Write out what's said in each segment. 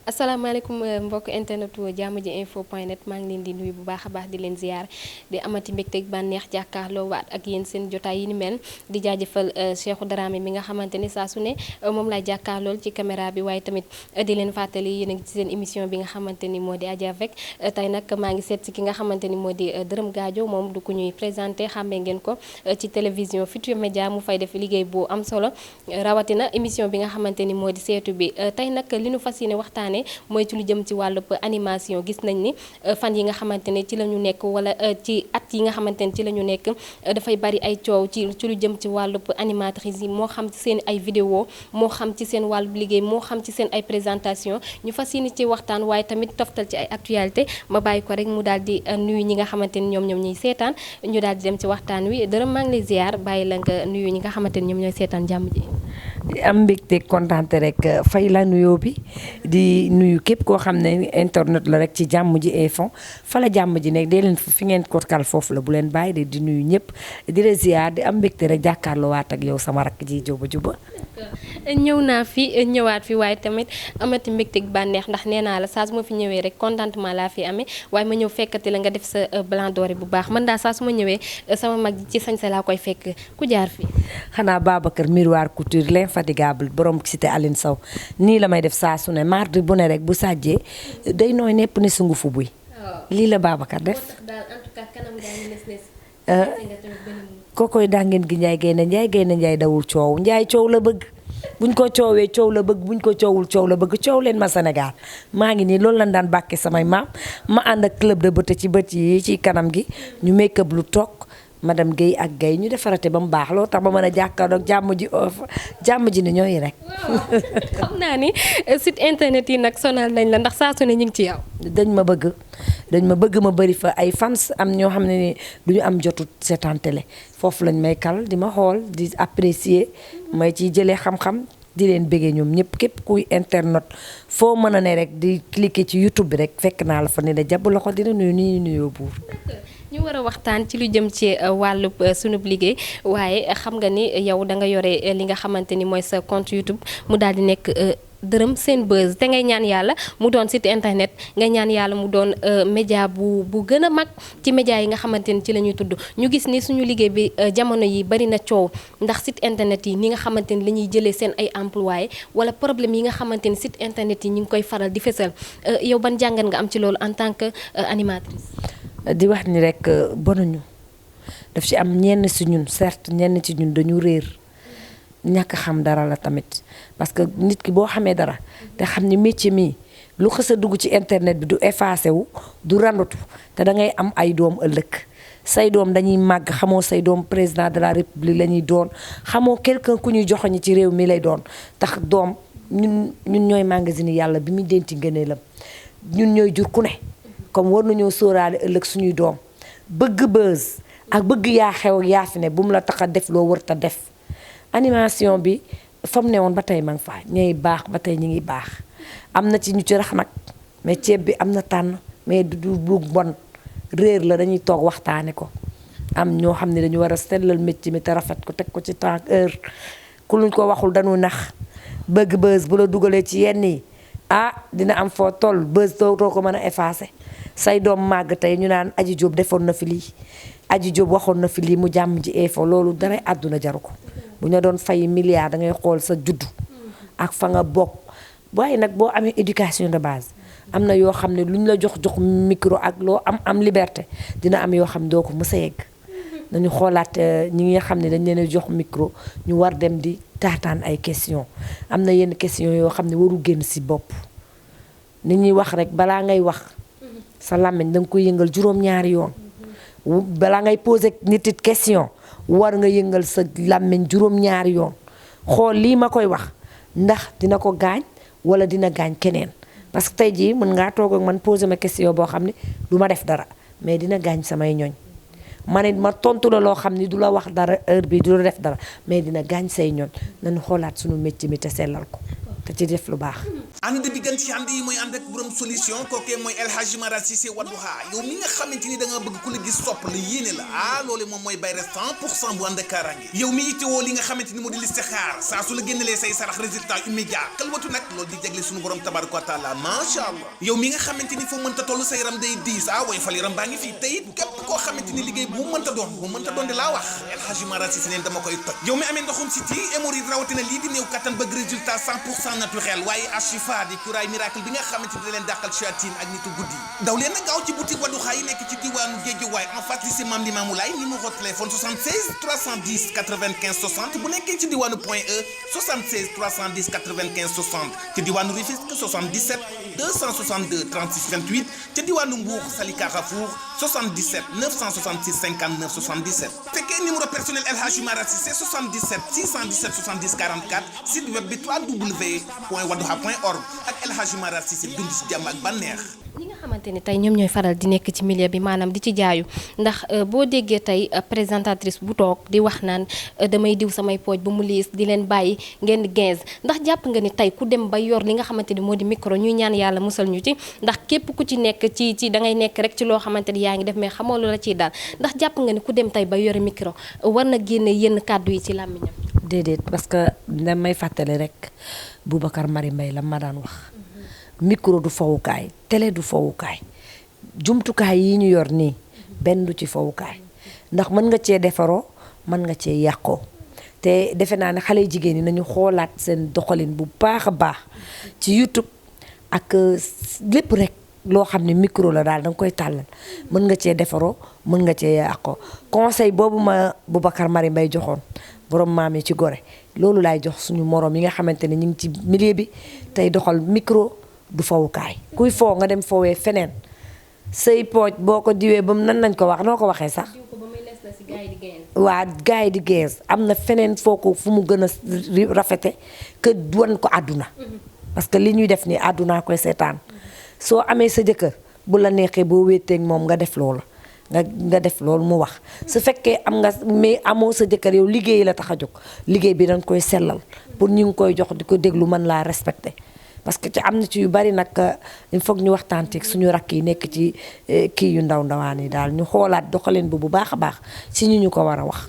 asalaamaaleykum mbokk internetu jammjinfos.net maa ngi leen di nuyu bu baax a baax di leen ziar di amati mbégte ak bànneex jàkkaarloo waat ak yéen seen jotaay yi ni mel di jaajëfal Cheikhou Dramé mi nga xamante ni saa su ne moom laay jàkkaarlool ci caméra bi waaye tamit di leen fàttali yéen a ngi ci seen émission bi nga xamante ni moo di Adja avec tey nag maa ngi seet si ki nga xamante ni moo di Dereum Gadio moom du ko ñuy présenté xàmmee ngeen ko ci télévision Futurs Médias mu fay def liggéey bu am solo rawatina émission bi nga xamante ni moo di seetu bi tey nag li ñu fas yéene waxtaane mooy ci lu jëm ci wàllub animation gis nañ ni fan yi nga xamante ne ci la ñu nekk wala ci at yi nga xamante ne ci la ñu nekk dafay bari ay coow ci lu jëm ci wàllub animatrice yi moo xam ci seen ay vidéo moo xam ci seen wàllub liggéey moo xam ci seen ay présentation ñu fas yéene ci waxtaan waaye tamit toftal ci ay actualité ma bàyyi ko rek mu daal di nuyu ñi nga xamante ni ñoom ñuy seetaan ñu daal di dem ci waxtaan wi Dereum maa ngi lay ziar bàyyi la nga nuyu ñi nga xamante ni ñoom ñooy seetaan jàmm ji. am mbégte kontaante rek fay la nuyoo bi di nuyu képp koo xam ne internet la rek ci Jammj info fa la jàmm ji nekk dee leen fi ngeen ko kal foofu la bu leen bàyyi di nuyu ñëpp di la ziar di am mbégte rek jàkkaarloo waat ak yow sama rakk ji juba ñëw naa fi ñëwaat fi waaye tamit amati mbégte ak bànneex ndax nee naa la saa su ma fi ñëwee rek contentement laa fi amee waaye ma ñëw fekkati la nga def sa blanc doré bu baax man daal saa su ma ñëwee sama mag ci sañse laa koy fekk ku jaar fi xanaa Babacar miroir couture l'infatigable borom cité Aline Sow nii la may def saa su ne mardi bu ne rek bu sàjjee day nooy nepp ne sungu fu buy lii la Babacar def kookoy dangeen gi njaay gaynde njaay dawul coow njaay coow la bëgg buñ ko coowee coow la bëgg buñ ko coowul coow la bëgg coow leen ma Sénégal maa ngi nii loolu lañ daan bàkke samay maam ma ànd ak club de beauté ci bët yi ci kanam gi ñu make up lu toog madame Guèye ak Guèye ñu defarate ba mu baax loo tax ba mën a jàkkaarloog jàmm ji ni ñooy rek. xam naa ni site internet yi nag sonal nañ la ndax saa su ne ñu ngi ci yow. dañ ma bëgg ma bëri fa ay fans am ñoo xam ne ni du ñu am jotu seetaan télé foofu lañ may kal di ma xool di apprécier may ciy jëlee xam-xam di leen bëggee ñoom ñëpp képp kuy internet foo mën a ne rek di cliquer ci YouTube bi rek fekk naa la fa ne la jàpp loxo dina nuyu ni nuyoo buur. ñu war a waxtaan ci lu jëm ci wàllub sunub liggéey waaye xam nga ni yow da nga yore li nga xamante ni mooy sa compte YouTube mu daal di nekk Dereum seen buzz te ngay ñaan yàlla mu doon site internet ngay ñaan yàlla mu doon média bu gën a mag ci média yi nga xamante ni ci la ñuy tudd ñu gis ni suñu liggéey bi jamono yi bari na coow ndax site internet yi ni nga xamante ni la ñuy jëlee seen ay employés wala problème yi nga xamante ni site internet yi ñu ngi koy faral di fësal yow ban jàngat nga am ci loolu en tant que animatrice. di wax ni rek bonuñu daf ci am ñenn ci ñun certes ñenn ci ñun dañu réer ñàkk xam dara la tamit parce que nit ki boo xamee dara te xam ni métier mi lu xës a dugg ci internet bi du effacé wu du randatu te da ngay am ay doom ëllëg say doom dañuy màgg xamoo say doom président de la république la ñuy doon xamoo quelqu'un ku ñuy joxoñi ci réew mi lay doon tax doom ñun ñooy magasin yàlla bi muy denc ngëneelam ñun ñooy jur ku ne comme war nañoo sóoraale ëllëg suñuy doom bëgg buzz ak bëgg yaa xew ak yaa fi ne bu mu la tax a def loo wër ta def animation bi fa mu ne woon ba tey ma ngi fa ñooy baax ba tey ñu ngi baax am na ci ñu ci rax nag mais ceeb bi am na tànn mais du bon réer la dañuy toog waxtaane ko am ñoo xam ne dañu war a sellal métier mi te rafet ko teg ko ci temps heure ku luñ ko waxul dañu nax bëgg buzz bu la dugalee ci yenn yi dina am foo toll buzz too ko mën a effacer say doom màgg tey ñu naan Aji Diop defoon na fi lii Aji Diop waxoon na fi lii mu Jammj info loolu dara àdduna jaru ko bu ñu doon fay milliard da ngay xool sa juddu ak fa nga bokk waaye nag boo amee éducation de base am na yoo xam ne lu ñu la jox micro ak loo am liberté dina am yoo xam ne doo ko mës a yegg nañu xoolaat ñi nga xam ne dañ leen a jox micro ñu war dem di taataan ay question am na yenn question yoo xam ne waru génn ci bopp nit ñuy wax rek balaa ngay wax sa làmmiñ da nga koy yëngal juróom-ñaari yoon balaa ngay poser nit it question war nga yëngal sa làmmiñ juróom-ñaari yoon xool lii ma koy wax ndax dina ko gaañ wala dina gaañ keneen parce que tey jii mën ngaa toog ak man poser ma question boo xam ne du ma def dara mais dina gaañ samay ñoñ ma ne ma tontu la loo xam ne du la wax dara heure bi du la def dara mais dina gaañ say ñoñ nañu xoolaat suñu métier mi te sellal ko te ci def lu baax. ànd bi gën ci ànd yi mooy ànd ak borom solution kookee mooy El Hadji Mara Cissé Wadduha yow mi nga xamante ni da nga bëgg ku la gis sopp la yéene la loole moom mooy bayre 100% bu ànd ak kaaraange yow mi yittewoo li nga xamante ni moo di listixaar saa su la génnelee say sarax résultat immédiat kalwatu nag loolu di jagle suñu borom tabaraka wa taala macha allah yow mi nga xamante ni foo mënta toll sa yaram day diis way fal yaram baa ngi fii tey képp koo xamante ni liggéey bu mu mënta doon di laa wax El Hadji Mara Cissé neen dama koy toj yow mi amee ndoxum siti hémorroïde rawatina lii di néew kattan bëgg résultat 100% naturel waaye Ashifa di kuraay miracle bi nga xamante ni da leen dàqal shayatin ak nitu guddi daw leen na gaaw ci boutique Wadduha yi nekk ci diwaanu Guédiawaye en face lycée Mame Limamou Laye numéro téléphone 76 310 95 60 bu nekkee ci diwaanu Point E 76 310 95 60 ci diwaanu Rufisque 77 262 36 28 ci diwaanu Mbour Sali Carrefour 77 966 59 77 fekkee numéro personnel El Hadji Mara Cissé 77 617 70 44 site web bi www.wadduha.org ak El Hadji Mara Cissé dund ci jàmm ak bànneex. ñi nga xamante ni tey ñoom ñooy faral di nekk ci milieu bi maanaam di ci jaayu ndax boo déggee tey présentatrice bu toog di wax naan damay diw samay pooj ba mu liis di leen bàyyi ngeen di 15 ndax jàpp nga ni tey ku dem ba yor li nga xamante ni moo di micro ñuy ñaan yàlla musal ñu ci ndax képp ku ci nekk ci da ngay nekk rek ci loo xamante ni yaa ngi def mais xamoo lu la ciy daal ndax jàpp nga ni ku dem tey ba yore micro war na génne yenn kàddu yi ci làmmiñam. déedéet parce que damay fàttali rek Boubacar Mari Mbay la ma daan wax. micro du fowukaay télé du fowukaay jumtukaay yi ñu yor nii benn du ci fowukaay ndax mën nga cee defaroo mën nga cee yàqoo te defe naa ne xale jigéen ñi nañu xoolaat seen doxalin bu baax a baax ci YouTube ak lépp rek loo xam ne micro la daal da nga koy tàllal mën nga cee defaroo mën nga cee yàqoo conseil boobu ma Boubacar Mari Mbay joxoon borom maam yi ci gore loolu laay jox suñu morom yi nga xamante ne ñu ngi ci milieu bi tey doxal micro du fowukaay kuy foo nga dem foowee feneen say pooj boo ko diwee ba nan nañ ko wax noo ko waxee sax waa gars yi di gees am na feneen foo ko fu mu gën a rafete que wan ko àdduna parce que li ñuy def nii àddunaa koy seetaan soo amee sa jëkkër bu la neexee boo wéeteeg moom nga def loolu nga def loolu mu wax su fekkee am nga mais amoo sa jëkkër yow liggéey la tax a jóg liggéey bi dañ koy sellal pour ñu ngi koy jox di ko déglu mën laa respecté parce que ci am na ci yu bari nag il faut ñu waxtaan ci suñu rakk yi nekk ci kii yu ndawaan yi daal ñu xoolaat doxalin bu baax a baax si ñu ko war a wax.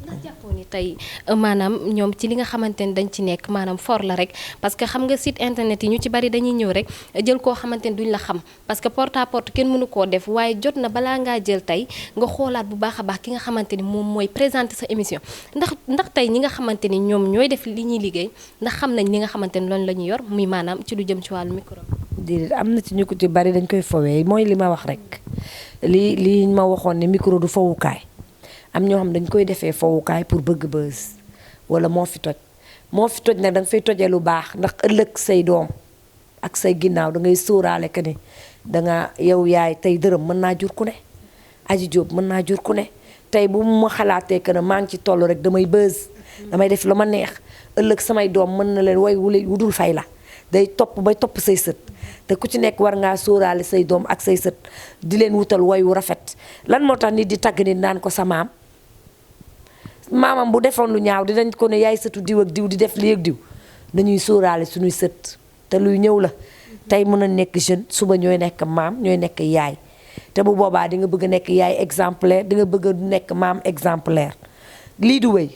ndax jàppoo ni tey maanaam ñoom ci li nga xamante ni dañ ci nekk maanaam for la rek parce que xam nga site internet yi ñu ci bari dañuy ñëw rek jël koo xamante ni duñ la xam parce que porte à porte kenn mënu koo def waaye jot na balaa ngaa jël tey nga xoolaat bu baax a baax ki nga xamante ni moom mooy présenter sa émission ndax tey ñi nga xamante ni ñoom ñooy def li ñuy liggéey ndax xam nañ li nga xamante ni loolu la ñuy yor muy maanaam ci lu jëm ci wàllu micro. déedéet am na ci ñu ko ci bari dañ koy fowee mooy li ma wax rek li ma waxoon ne micro du fowukaay am ñoo xam dañ koy defee fowukaay pour bëgg buzz wala moo fi toj nag da nga fay tojee lu baax ndax ëllëg say doom ak say ginnaaw da ngay sóoraale que ni danga yow yaay tey dërëm mën naa jur ku ne Aji Jóob mën naa jur ku ne tey bu ma xalaatee que ne maa ngi ci toll rek damay buzz damay def lu ma neex ëllëg samay doom mën na leen way wudul fay la day topp bay topp say sët te ku ci nekk war ngaa sóoraale say doom ak say sët di leen wutal way wu rafet lan moo tax nit di tagg nit naan ko sa maamam bu defoon lu ñaaw dinañ ko ne yaay sëtu diw ak diw di def lii ak diw dañuy sóoraale suñuy sët te luy ñëw la tey mën a nekk jeune suba ñooy nekk maam ñooy nekk yaay te bu boobaa di nga bëgg a nekk yaay exemplaire di nga bëgg a nekk maam exemplaire lii du wéy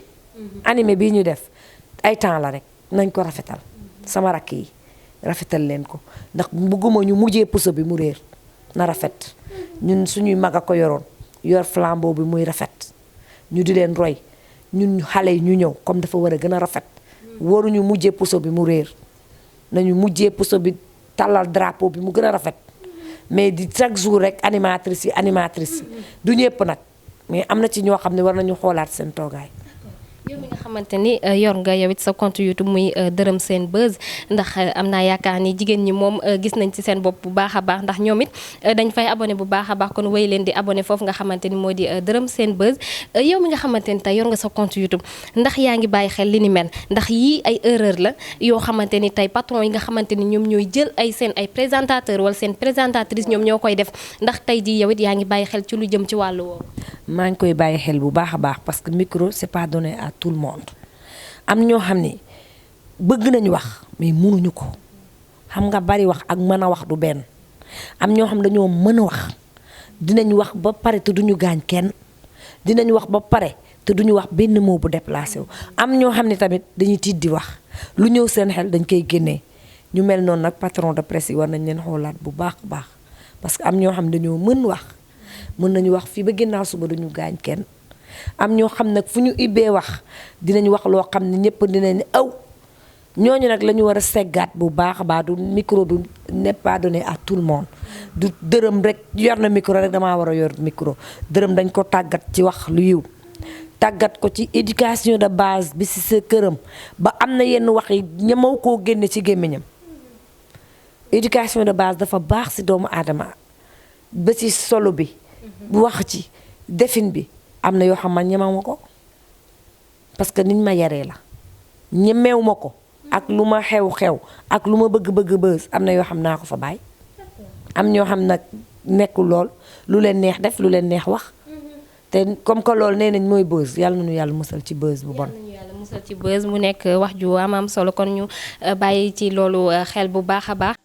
animé bii ñu def ay temps la rek nañ ko rafetal sama rakk yi rafetal leen ko ndax bëgguma ñu mujjee puso bi mu réer na rafet ñun suñuy mag a ko yoroon yor flambeau bi muy rafet ñu di leen roy ñun xale yi ñu ñëw comme dafa war a gën a rafet waruñu mujjee puso bi mu réer nañu mujjee puso bi tàllal drapeau bi mu gën a rafet mais di chaque jour rek animatrice yi du ñëpp nag mais am na ci ñoo xam ne war nañu xoolaat seen toogaay. yow mi nga xamante ni yor nga yow it sa compte YouTube muy Dereum seen buzz ndax am naa yaakaar ni jigéen ñi moom gis nañ ci seen bopp bu baax a baax ndax ñoom it dañ fay abonné bu baax a baax kon wéy leen di abonné foofu nga xamante ni moo di Dereum seen buzz yow mi nga xamante ni tey yor nga sa compte YouTube ndax yaa ngi bàyyi xel li ni mel ndax yii ay erreur la yoo xamante ni tey patron yi nga xamante ni ñoom ñooy jël ay seen ay présentateur wala seen présentatrice ñoom ñoo koy def ndax tey jii yow it yaa ngi bàyyi xel ci lu jëm ci wàllu woowu. maa ngi koy bàyyi xel bu baax a baax parce que micro c'est pas donné à tout le monde am ñoo xam ne bëgg nañu wax mais mënuñu ko xam nga bari wax ak mën a wax du benn am ñoo xam dañoo mën a wax dinañ wax ba pare te duñu gaañ kenn dinañ wax ba pare te duñu wax benn mot bu déplacé wu am ñoo xam ne tamit dañuy tiit di wax lu ñëw seen xel dañ koy génnee ñu mel noonu nag patron de presse yi war nañ leen xoolaat bu baax a baax parce que am ñoo xam dañoo mën wax mën nañu wax fii ba ginnaaw suba duñu gaañ kenn am ñoo xam nag fu ñu ibbee wax dinañ wax loo xam ne ñëpp dinañ aw ñooñu nag la ñu war a seggaat bu baax a baax du micro du n'est pas donné à tout le monde du dërëm rek yor na micro rek damaa war a yor micro dërëm dañ ko tàggat ci wax lu yiw tàggat ko ci éducation de base bi ci sa këram ba am na yenn wax yi ñamaw koo génne ci gémmiñam éducation de base dafa baax ci doomu aadama ba ci solo bi wax ci defin bi am na yoo xam man ñemew ma ko parce que niñ ma yaree la ñemew ma ko ak lu ma xew-xew ak lu ma bëgg-bëgg bës am na yoo xam naa ko fa bàyyi am ñoo xam nag nekkul lool lu leen neex def lu leen neex wax te comme que loolu nee nañ mooy bës yàlla nañu yàlla musal ci bës bu bon musal ci bës mu nekk wax ju am solo kon ñu bàyyi ci loolu xel bu baax a baax